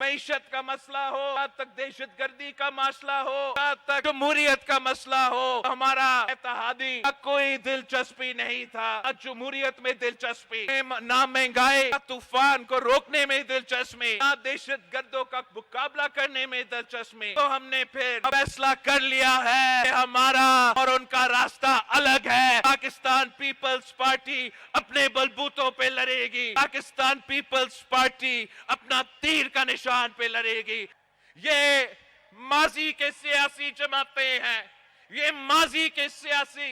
मईशत का मसला हो, जहाँ तक दहशतगर्दी का मसला हो, जहाँ तक जमहूरियत का मसला हो, हमारा इत्तेहादी का कोई दिलचस्पी नहीं था। ना जमहूरियत में दिलचस्पी, ना महंगाई का तूफान को रोकने में दिलचस्पी, ना दहशतगर्दों का मुकाबला करने में दिलचस्पी। तो हमने फिर फैसला कर लिया है कि हमारा और उनका रास्ता अलग है। पाकिस्तान पीपल्स पार्टी अपने बलबूतों पे लड़ेगी। पाकिस्तान पीपल्स पार्टी अपना तीर का निशान पे लड़ेगी। ये माजी के सियासी जमातें हैं, ये माजी के सियासी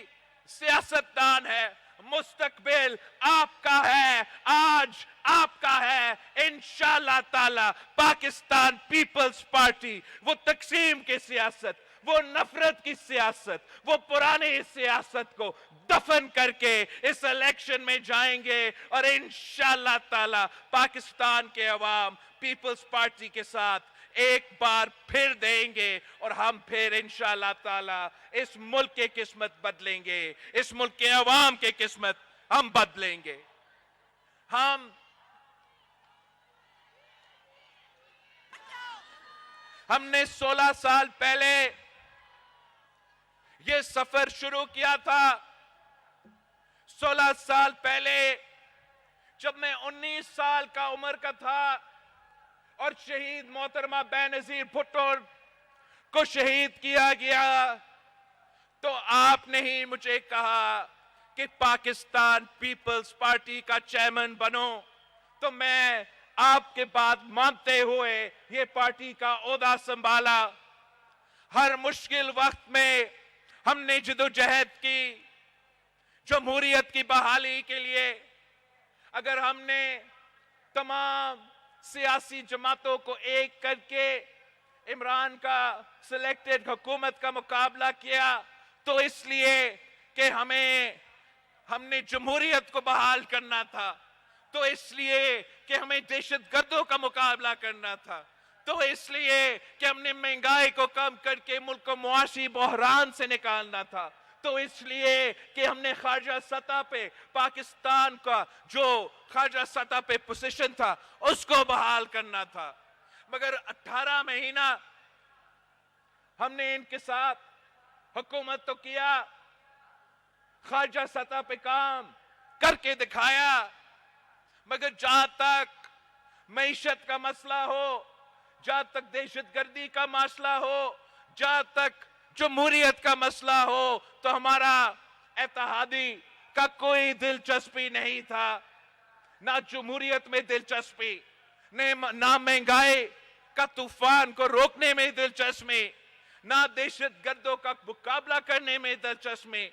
सियासतदान है। मुस्तकबिल आपका है, आज आपका है। इंशाअल्लाह ताला पाकिस्तान पीपल्स पार्टी वो तकसीम की सियासत, वो नफरत की सियासत, वो पुरानी सियासत को दफन करके इस इलेक्शन में जाएंगे और इंशाअल्लाह ताला पाकिस्तान के अवाम पीपल्स पार्टी के साथ एक बार फिर देंगे और हम फिर इंशाअल्लाह ताला इस मुल्क की किस्मत बदलेंगे, इस मुल्क के अवाम की किस्मत हम बदलेंगे। हमने 16 साल पहले ये सफर शुरू किया था। 16 साल पहले जब मैं 19 साल का उम्र का था और शहीद मोहतरमा बेनजीर भुट्टो को शहीद किया गया, तो आपने ही मुझे कहा कि पाकिस्तान पीपल्स पार्टी का चेयरमैन बनो। तो मैं आपके बात मानते हुए ये पार्टी का ओहदा संभाला। हर मुश्किल वक्त में हमने जदोजहद की जमहूरियत की बहाली के लिए। अगर हमने तमाम सियासी जमातों को एक करके इमरान का सिलेक्टेड हुकूमत का मुकाबला किया, तो इसलिए कि हमने जमहूरियत को बहाल करना था, तो इसलिए कि हमें दहशतगर्दों का मुकाबला करना था, तो इसलिए कि हमने महंगाई को कम करके मुल्क को मुआशी बहरान से निकालना था, तो इसलिए कि हमने खारजा सतह पे पाकिस्तान का जो खारजा सतह पे पोजीशन था उसको बहाल करना था। मगर 18 महीना हमने इनके साथ हुकूमत तो किया, खारजा सतह पे काम करके दिखाया, मगर जहां तक मईशत का मसला हो, जहां तक दहशतगर्दी का मसला हो, जहां तक जमहूरियत का मसला हो, तो हमारा इत्तेहादी का कोई दिलचस्पी नहीं था। ना जमहूरियत में दिलचस्पी, ना महंगाई का तूफान को रोकने में दिलचस्पी, ना दहशतगर्दों का मुकाबला करने में दिलचस्पी।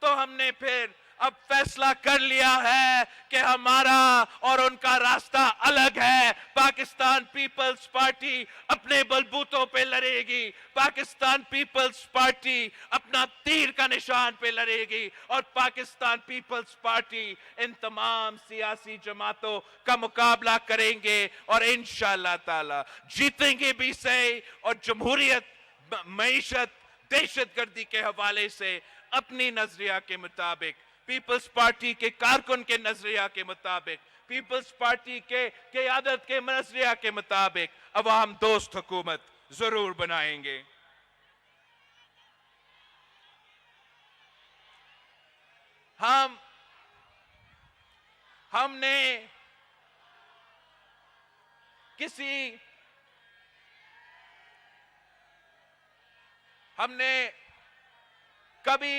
तो हमने फिर अब फैसला कर लिया है कि हमारा और उनका रास्ता अलग है। पाकिस्तान पीपल्स पार्टी अपने बलबूतों पे लड़ेगी। पाकिस्तान पीपल्स पार्टी अपना तीर का निशान पे लड़ेगी और पाकिस्तान पीपल्स पार्टी इन तमाम सियासी जमातों का मुकाबला करेंगे और इंशाअल्लाह ताला जीतेंगे भी सही। और जमहूरियत, मईशत, दहशतगर्दी के हवाले से अपनी नजरिया के मुताबिक, पीपल्स पार्टी के कारकुन के नजरिया के मुताबिक, पीपल्स पार्टी के क़यादत के नजरिया के मुताबिक अवाम दोस्त हुकूमत जरूर बनाएंगे। हमने कभी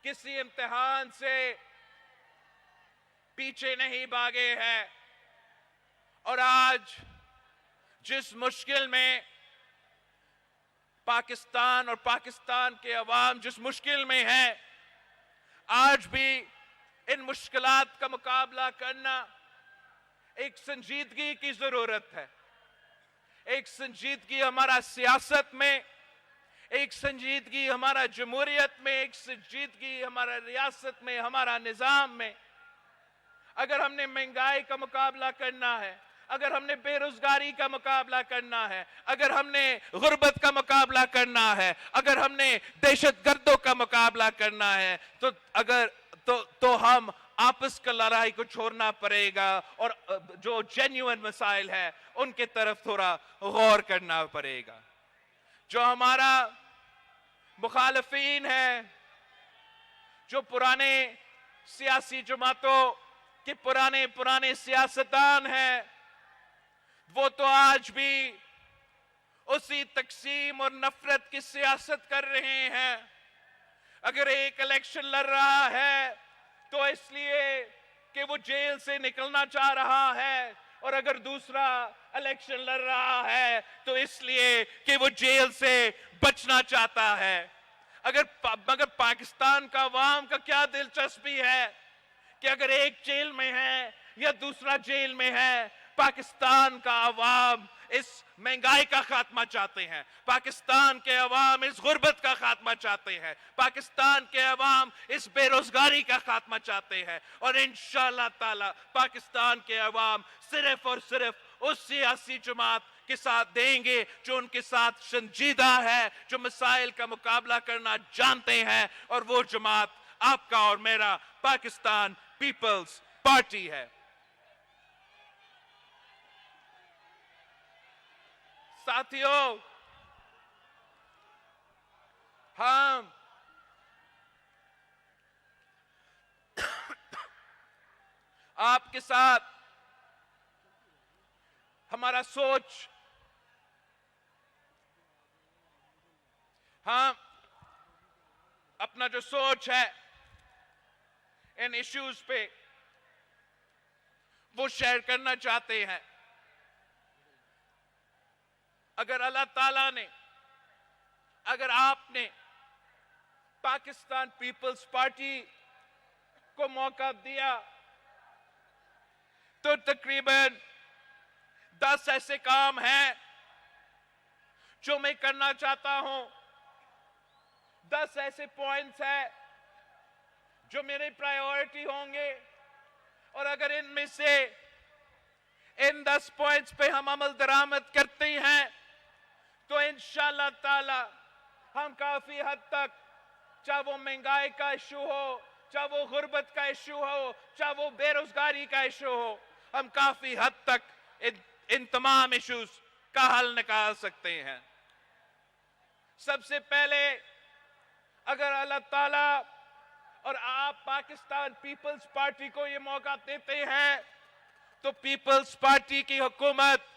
किसी इम्तिहान से पीछे नहीं भागे हैं। और आज जिस मुश्किल में पाकिस्तान और पाकिस्तान के अवाम जिस मुश्किल में है, आज भी इन मुश्किलात का मुकाबला करना एक संजीदगी की जरूरत है। एक संजीदगी हमारा सियासत में, एक संजीदगी हमारा जमहूरियत में, एक संजीदगी हमारा रियासत में, हमारा निजाम में। अगर हमने महंगाई का मुकाबला करना है, अगर हमने बेरोजगारी का मुकाबला करना है, अगर हमने गुर्बत का मुकाबला करना है, अगर हमने दहशतगर्दों का मुकाबला करना है, तो हम आपस का लड़ाई को छोड़ना पड़ेगा और जो जेन्युइन मसाइल है उनके तरफ थोड़ा गौर करना पड़ेगा। जो हमारा मुखालफीन है, जो पुराने सियासी जमातों के पुराने सियासतदान हैं, वो तो आज भी उसी तकसीम और नफरत की सियासत कर रहे हैं। अगर एक इलेक्शन लड़ रहा है तो इसलिए कि वो जेल से निकलना चाह रहा है, और अगर दूसरा इलेक्शन लड़ रहा है तो इसलिए कि वो जेल से बचना चाहता है। मगर पाकिस्तान का अवाम का क्या दिलचस्पी है कि अगर एक जेल में है या दूसरा जेल में है। पाकिस्तान का अवाम इस महंगाई का खात्मा चाहते हैं, पाकिस्तान के अवाम इस गुर्बत का खात्मा चाहते हैं, पाकिस्तान के अवाम इस बेरोजगारी का खात्मा चाहते हैं। और इंशाअल्लाह ताला पाकिस्तान के अवाम सिर्फ और सिर्फ उस सियासी जमात के साथ देंगे जो उनके साथ संजीदा है, जो मसाइल का मुकाबला करना जानते हैं, और वो जमात आपका और मेरा पाकिस्तान पीपल्स पार्टी है। साथियों, हम आपके साथ हमारा सोच, हम अपना जो सोच है इन इश्यूज पे वो शेयर करना चाहते हैं। अगर अल्लाह ताला ने, अगर आपने पाकिस्तान पीपल्स पार्टी को मौका दिया तो तकरीबन 10 ऐसे काम हैं जो मैं करना चाहता हूं। 10 ऐसे पॉइंट्स हैं जो मेरे प्रायोरिटी होंगे, और अगर इनमें से इन 10 पॉइंट्स पे हम अमल दरामद करते हैं तो इंशाअल्लाह ताला हम काफी हद तक, चाहे वो महंगाई का इशू हो, चाहे वो गुर्बत का इशू हो, चाहे वो बेरोजगारी का इशू हो, हम काफी हद तक इन तमाम इश्यूज का हल निकाल सकते हैं। सबसे पहले, अगर अल्लाह ताला और आप पाकिस्तान पीपल्स पार्टी को ये मौका देते हैं तो पीपल्स पार्टी की हुकूमत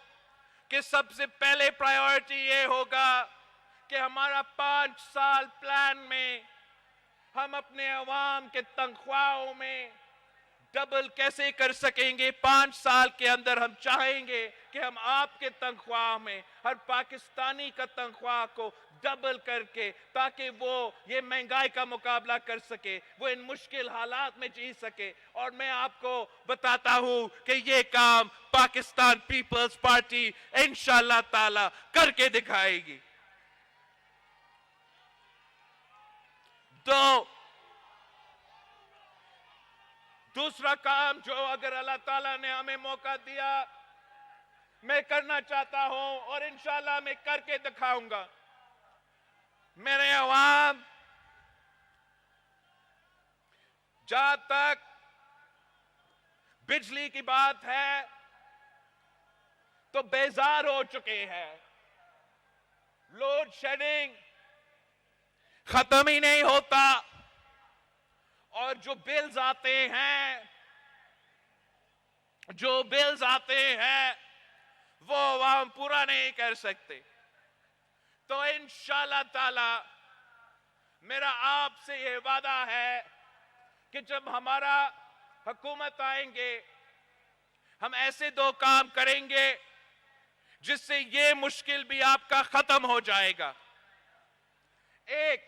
के सबसे पहले प्रायोरिटी ये होगा कि हमारा 5 साल प्लान में हम अपने अवाम के तनख्वाहों में डबल कैसे कर सकेंगे। 5 साल के अंदर हम चाहेंगे कि हम आपके तनख्वाह में हर पाकिस्तानी का तनख्वाह को डबल करके, ताकि वो ये महंगाई का मुकाबला कर सके, वो इन मुश्किल हालात में जी सके। और मैं आपको बताता हूं कि ये काम पाकिस्तान पीपल्स पार्टी इंशाअल्लाह ताला करके दिखाएगी। तो दूसरा काम जो अगर अल्लाह ताला ने हमें मौका दिया मैं करना चाहता हूं, और इंशाअल्लाह मैं करके दिखाऊंगा। मेरे अवाम जहां तक बिजली की बात है तो बेजार हो चुके हैं। लोड शेडिंग खत्म ही नहीं होता, और जो बिल्स आते हैं वो अवाम पूरा नहीं कर सकते। तो इंशाअल्लाह ताला मेरा आपसे ये वादा है कि जब हमारा हुकूमत आएंगे हम ऐसे 2 काम करेंगे जिससे ये मुश्किल भी आपका खत्म हो जाएगा। एक,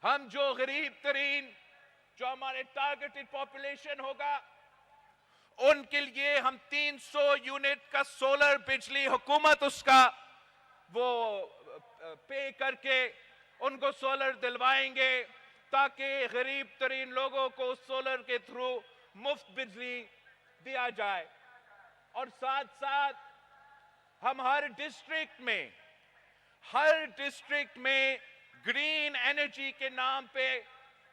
हम जो गरीब तरीन, जो हमारे टारगेटेड पॉपुलेशन होगा, उनके लिए हम 300 यूनिट का सोलर बिजली हुकूमत उसका वो पे करके उनको सोलर दिलवाएंगे, ताकि गरीब तरीन लोगों को सोलर के थ्रू मुफ्त बिजली दिया जाए। और साथ साथ हम हर डिस्ट्रिक्ट में ग्रीन एनर्जी के नाम पे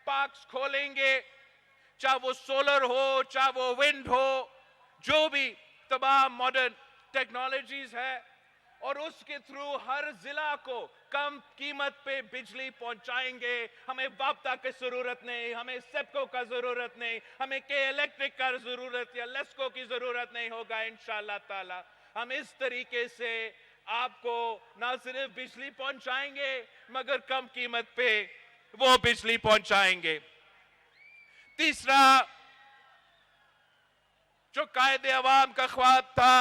पार्क्स खोलेंगे, चाहे वो सोलर हो, चाहे वो विंड हो, जो भी तमाम मॉडर्न टेक्नोलॉजीज है, और उसके थ्रू हर जिला को कम कीमत पे बिजली पहुंचाएंगे। हमें वापता की जरूरत नहीं, हमें सेप्को का जरूरत नहीं, हमें के इलेक्ट्रिक का जरूरत या लेस्को की जरूरत नहीं होगा। इंशाअल्लाह ताला हम इस तरीके से आपको ना सिर्फ बिजली पहुंचाएंगे मगर कम कीमत पे वो बिजली पहुंचाएंगे। तीसरा, जो कायदे अवाम का ख्वाब था,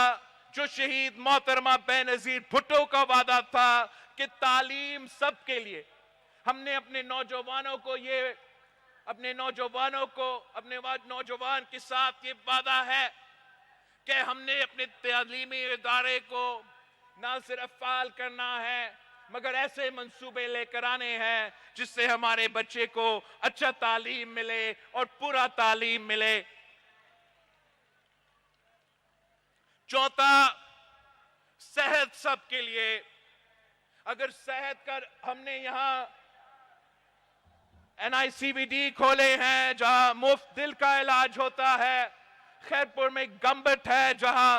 जो शहीद मोहतरमा बेनजीर भुट्टो का वादा था कि तालीम सबके लिए, हमने अपने नौजवानों नौजवान के साथ ये वादा है कि हमने अपने तालीमी इदारे को ना सिर्फ फाल करना है मगर ऐसे मंसूबे लेकर आने हैं जिससे हमारे बच्चे को अच्छा तालीम मिले और पूरा तालीम मिले। चौथा, सेहत सबके लिए। अगर सेहत का हमने यहां NICVD खोले हैं जहां मुफ्त दिल का इलाज होता है, खैरपुर में गंबट है जहां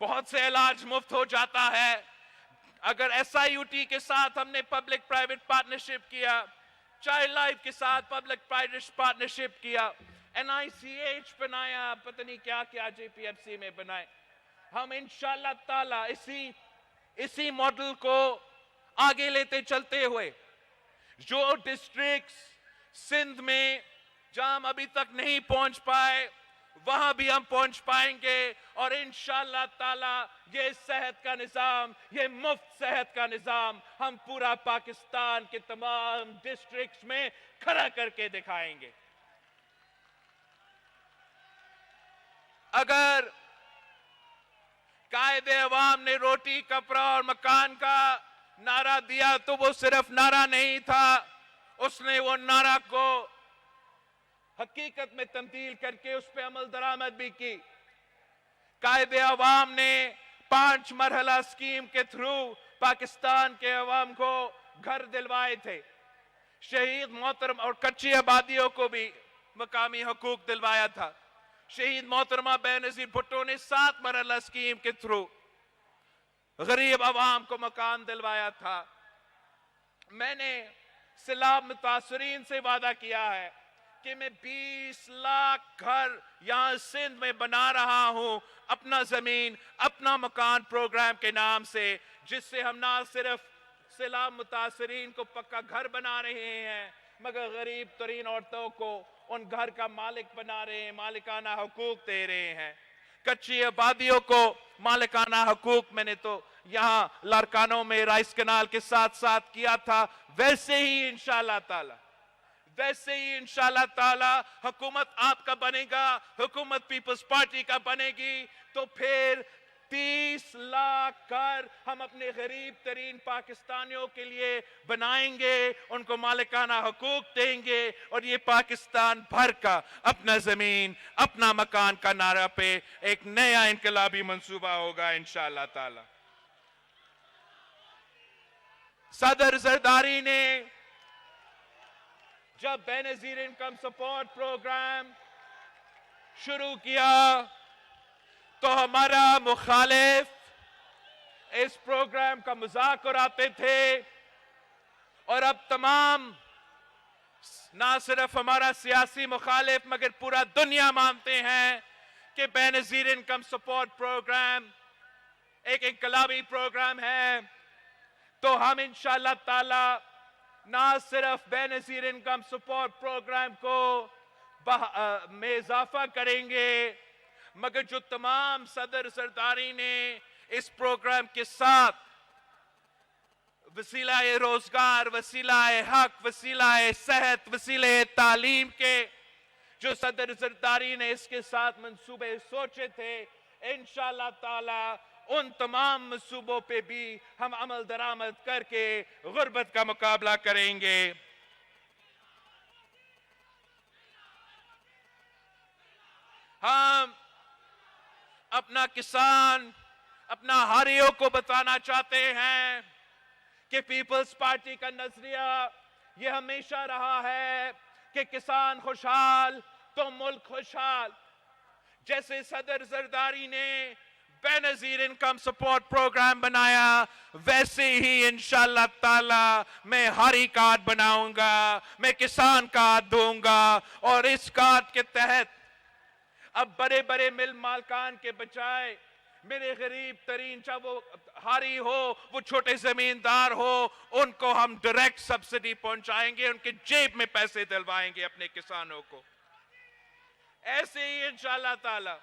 बहुत से इलाज मुफ्त हो जाता है। अगर SIUT के साथ हमने पब्लिक प्राइवेट पार्टनरशिप किया, चाइल्ड लाइफ के साथ पब्लिक प्राइवेट पार्टनरशिप किया, NICH बनाया, पता नहीं क्या क्या JPFC में बनाए, हम इंशाअल्लाह ताला इसी मॉडल को आगे लेते चलते हुए जो डिस्ट्रिक्ट्स सिंध में जहां हम अभी तक नहीं पहुंच पाए वहां भी हम पहुंच पाएंगे और इंशाअल्लाह ताला ये सेहत का निजाम, ये मुफ्त सेहत का निजाम हम पूरा पाकिस्तान के तमाम डिस्ट्रिक्ट्स में खड़ा करके दिखाएंगे। अगर कायदे अवाम ने रोटी, कपड़ा और मकान का नारा दिया तो वो सिर्फ नारा नहीं था, उसने वो नारा को हकीकत में तब्दील करके उस पर अमल दरामद भी की। कायदे अवाम ने 5 मरहला स्कीम के थ्रू पाकिस्तान के अवाम को घर दिलवाए थे। शहीद मोहतरमा और कच्ची आबादियों को भी मकामी हकूक दिलवाया था। शहीद मोहतरमा बेनजीर भुट्टो ने 7 मरहला स्कीम के थ्रू गरीब अवाम को मकान दिलवाया था। मैंने सैलाब मुतासरीन से वादा किया है कि मैं 20 लाख घर यहां सिंध में बना रहा हूं, अपना जमीन अपना मकान प्रोग्राम के नाम से, जिससे हम ना सिर्फ सैलाब मुतासरीन को पक्का घर बना रहे हैं मगर गरीब तरीन औरतों को उन घर का मालिक बना रहे हैं, मालिकाना हकूक दे रहे हैं। कच्ची आबादियों को मालिकाना हकूक मैंने तो यहाँ लारकानों में राइस कनाल के साथ साथ किया था, वैसे ही इंशाअल्लाह ताला हुकूमत आपका बनेगा, हुकूमत पीपल्स पार्टी का बनेगी तो फिर 30 लाख घर हम अपने गरीब तरीन पाकिस्तानियों के लिए बनाएंगे, उनको मालिकाना हकूक देंगे और ये पाकिस्तान भर का अपना जमीन अपना मकान का नारा पे एक नया इनकलाबी मंसूबा होगा इंशाअल्लाह ताला। सदर जरदारी ने जब बेनजीर इनकम सपोर्ट प्रोग्राम शुरू किया तो हमारा मुखालिफ इस प्रोग्राम का मजाक उड़ाते थे और अब तमाम ना सिर्फ हमारा सियासी मुखालिफ मगर पूरा दुनिया मानते हैं कि बेनजीर इनकम सपोर्ट प्रोग्राम एक इनकलाबी प्रोग्राम है। तो हम इंशाअल्लाह ताला ना सिर्फ बेनजीर इनकम सपोर्ट प्रोग्राम को में इजाफा करेंगे मगर जो तमाम सदर सरदारी ने इस प्रोग्राम के साथ वसीलाए रोजगार, वसीलाए हक, वसीलाए सेहत, वसीले तालीम के जो सदर सरदारी ने इसके साथ मंसूबे सोचे थे, इंशाअल्लाह ताला उन तमाम मंसूबों पे भी हम अमल दरामद करके गुर्बत का मुकाबला करेंगे। हम अपना किसान, अपना हारियों को बताना चाहते हैं कि पीपल्स पार्टी का नजरिया ये हमेशा रहा है कि किसान खुशहाल तो मुल्क खुशहाल। जैसे सदर जरदारी ने बेनजीर इनकम सपोर्ट प्रोग्राम बनाया, वैसे ही इंशाअल्लाह ताला मैं हरी कार्ड बनाऊंगा, मैं किसान कार्ड दूंगा। और इस कार्ड के तहत अब बड़े बड़े मिल मालकान के बजाय मेरे गरीब तरीन, चाहे वो हारी हो, वो छोटे जमींदार हो, उनको हम डायरेक्ट सब्सिडी पहुंचाएंगे, उनके जेब में पैसे दिलवाएंगे अपने किसानों को। ऐसे ही इंशाअल्लाह ताला